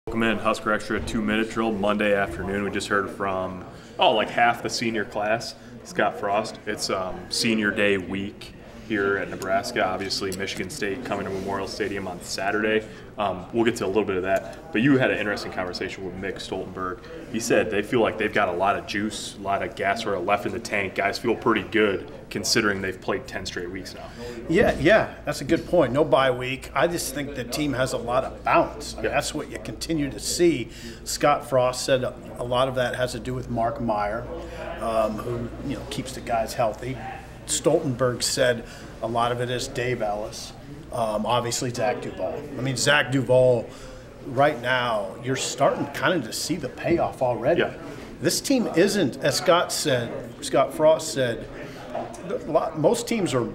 Welcome in, Husker Extra 2-minute drill Monday afternoon. We just heard from, like half the senior class, Scott Frost. It's senior day week here at Nebraska. Obviously, Michigan State coming to Memorial Stadium on Saturday. We'll get to a little bit of that. But you had an interesting conversation with Mick Stoltenberg. He said they feel like they've got a lot of juice, a lot of gas sort of left in the tank. Guys feel pretty good considering they've played 10 straight weeks now. Yeah, that's a good point. No bye week. I just think the team has a lot of bounce. I mean, that's what you continue to see. Scott Frost said a lot of that has to do with Mark Meyer, who keeps the guys healthy. Stoltenberg said a lot of it is Dave Ellis. Obviously, Zach Duval. I mean, Zach Duval, right now, you're starting kind of to see the payoff already. Yeah. This team isn't, as Scott Frost said, most teams are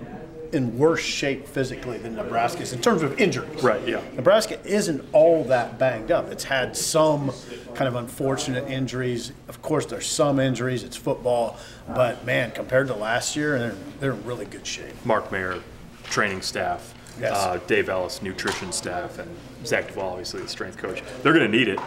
in worse shape physically than Nebraska is in terms of injuries. Right, yeah. Nebraska isn't all that banged up. It's had some kind of unfortunate injuries. Of course, there's some injuries. It's football. But, man, compared to last year, they're in really good shape. Mark Mayer, training staff. Yes. Dave Ellis, nutrition staff, and Zach Duval, obviously the strength coach. They're going to need it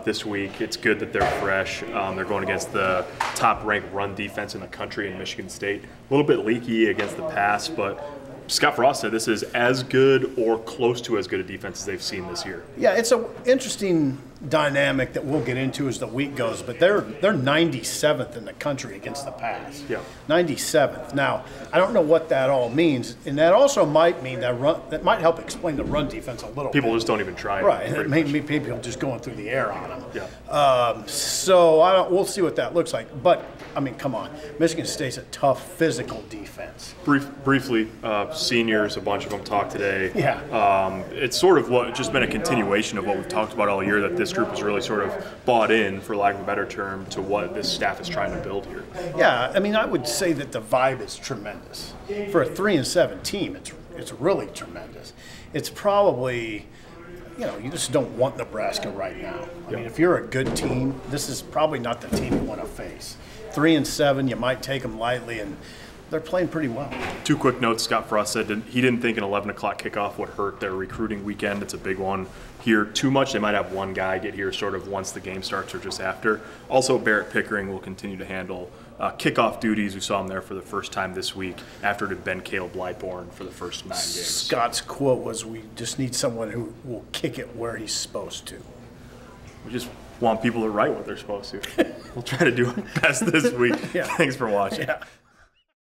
this week. It's good that they're fresh. They're going against the top-ranked run defense in the country in Michigan State. A little bit leaky against the pass, but Scott Frost said this is as good or close to as good a defense as they've seen this year. Yeah, it's an interesting dynamic that we'll get into as the week goes, but they're 97th in the country against the pass. Yeah. 97th. Now, I don't know what that all means, and that also might mean that might help explain the run defense a little People bit. just don't even try it. Right, and it may be people just going through the air on them. Yeah. So we'll see what that looks like. But, I mean, come on. Michigan State's a tough physical defense. Briefly, seniors, a bunch of them talked today. Yeah. It's sort of just been a continuation of what we've talked about all year, that this group is really sort of bought in, for lack of a better term, to what this staff is trying to build here. Yeah, I mean, I would say that the vibe is tremendous. For a 3-7 team, it's really tremendous. It's probably, you just don't want Nebraska right now. I mean, if you're a good team, this is probably not the team you want to face. 3-7, you might take them lightly, and they're playing pretty well. Two quick notes. Scott Frost said he didn't think an 11 o'clock kickoff would hurt their recruiting weekend. It's a big one here too much. They might have one guy get here sort of once the game starts or just after. Also, Barrett Pickering will continue to handle kickoff duties. We saw him there for the first time this week after it had been Caleb Lightbourne for the first 9 games. Scott's quote was, "We just need someone who will kick it where he's supposed to." We just want people to write what they're supposed to. We'll try to do our best this week. Yeah. Thanks for watching. Yeah.